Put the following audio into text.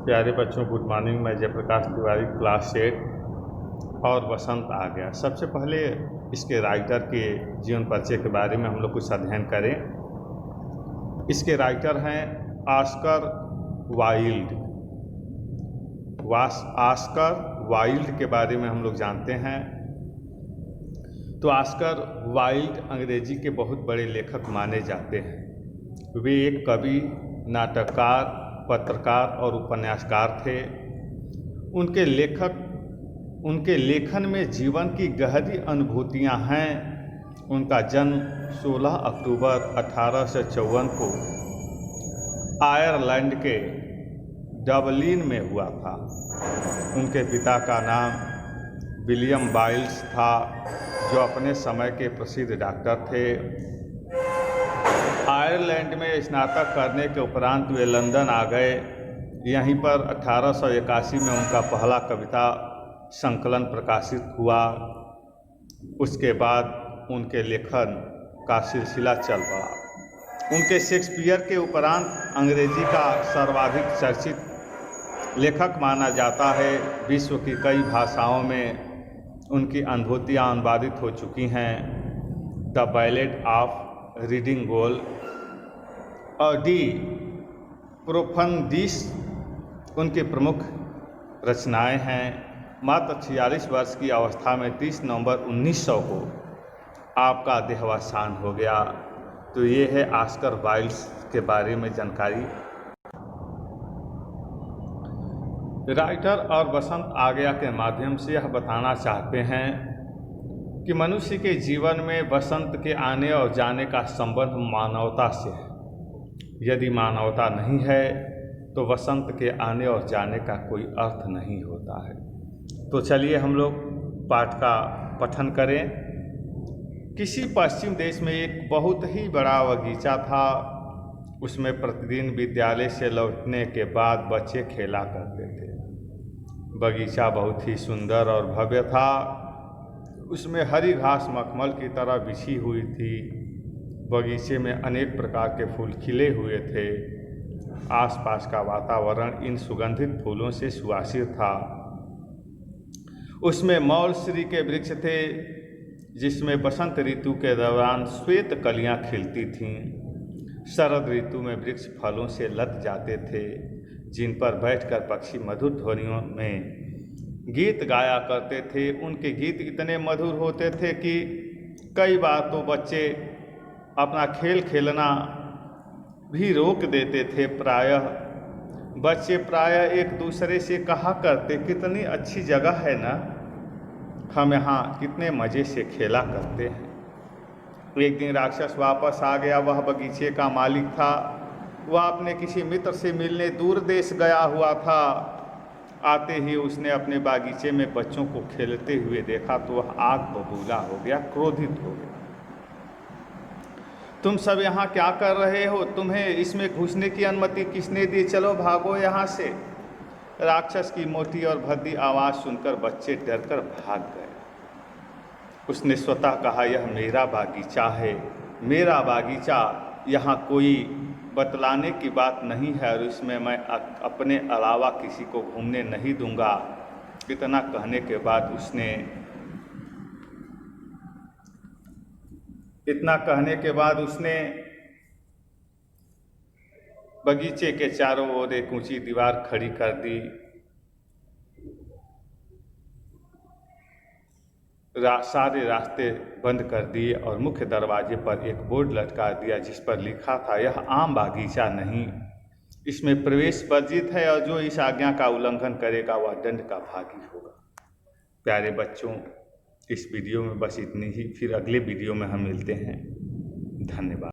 प्यारे बच्चों, good morning. मैं जयप्रकाश तिवारी, क्लास 8। और बसंत आ गया। सबसे पहले इसके राइटर के जीवन परिचय के बारे में हम लोग कुछ अध्ययन करें। इसके राइटर हैं ऑस्कर वाइल्ड। ऑस्कर वाइल्ड के बारे में हम लोग जानते हैं। तो ऑस्कर वाइल्ड अंग्रेजी के बहुत बड़े लेखक माने जाते हैं। वे एक कवि, नाटककार, पत्रकार और उपन्यासकार थे। उनके लेखन में जीवन की गहरी अनुभूतियाँ हैं। उनका जन्म 16 अक्टूबर 1854 को आयरलैंड के डबलिन में हुआ था। उनके पिता का नाम विलियम बाइल्स था, जो अपने समय के प्रसिद्ध डॉक्टर थे। आयरलैंड में स्नातक करने के उपरांत वे लंदन आ गए। यहीं पर 1881 में उनका पहला कविता संकलन प्रकाशित हुआ। उसके बाद उनके लेखन का सिलसिला चल पड़ा। उनके शेक्सपियर के उपरांत अंग्रेजी का सर्वाधिक चर्चित लेखक माना जाता है। विश्व की कई भाषाओं में उनकी अनुभूतियाँ अनुवादित हो चुकी हैं। द बैलेड ऑफ रीडिंग गोल और डी प्रोफंडिस उनकी प्रमुख रचनाएं हैं। मात्र 46 वर्ष की अवस्था में 30 नवंबर 1900 को आपका देहावसान हो गया। तो ये है ऑस्कर वाइल्ड के बारे में जानकारी। राइटर और बसंत आ गया के माध्यम से यह बताना चाहते हैं कि मनुष्य के जीवन में बसंत के आने और जाने का संबंध मानवता से है। यदि मानवता नहीं है तो बसंत के आने और जाने का कोई अर्थ नहीं होता है। तो चलिए हम लोग पाठ का पठन करें। किसी पश्चिम देश में एक बहुत ही बड़ा बगीचा था। उसमें प्रतिदिन विद्यालय से लौटने के बाद बच्चे खेला करते थे। बगीचा बहुत ही सुंदर और भव्य था। उसमें हरी घास मखमल की तरह बिछी हुई थी। बगीचे में अनेक प्रकार के फूल खिले हुए थे। आसपास का वातावरण इन सुगंधित फूलों से सुवासित था। उसमें मौलश्री के वृक्ष थे, जिसमें बसंत ऋतु के दौरान श्वेत कलियां खिलती थीं। शरद ऋतु में वृक्ष फलों से लद जाते थे, जिन पर बैठकर पक्षी मधुर ध्वनियों में गीत गाया करते थे। उनके गीत इतने मधुर होते थे कि कई बार तो बच्चे अपना खेल खेलना भी रोक देते थे। बच्चे प्रायः एक दूसरे से कहा करते, कितनी अच्छी जगह है ना, हम यहाँ कितने मज़े से खेला करते हैं। एक दिन राक्षस वापस आ गया। वह बगीचे का मालिक था। वह अपने किसी मित्र से मिलने दूर देश गया हुआ था। आते ही उसने अपने बागीचे में बच्चों को खेलते हुए देखा तो वह आग बबूला हो गया, क्रोधित हो गया। तुम सब यहाँ क्या कर रहे हो? तुम्हें इसमें घुसने की अनुमति किसने दी? चलो भागो यहाँ से। राक्षस की मोटी और भद्दी आवाज़ सुनकर बच्चे डरकर भाग गए। उसने स्वतः कहा, यह मेरा बागीचा है, मेरा बागीचा, यहाँ कोई बतलाने की बात नहीं है और इसमें मैं अपने अलावा किसी को घूमने नहीं दूंगा। इतना कहने के बाद उसने बगीचे के चारों ओर एक ऊंची दीवार खड़ी कर दी। सारे रास्ते बंद कर दिए और मुख्य दरवाजे पर एक बोर्ड लटका दिया, जिस पर लिखा था, यह आम बागीचा नहीं, इसमें प्रवेश वर्जित है और जो इस आज्ञा का उल्लंघन करेगा वह दंड का भागी होगा। प्यारे बच्चों, इस वीडियो में बस इतनी ही। फिर अगले वीडियो में हम मिलते हैं। धन्यवाद।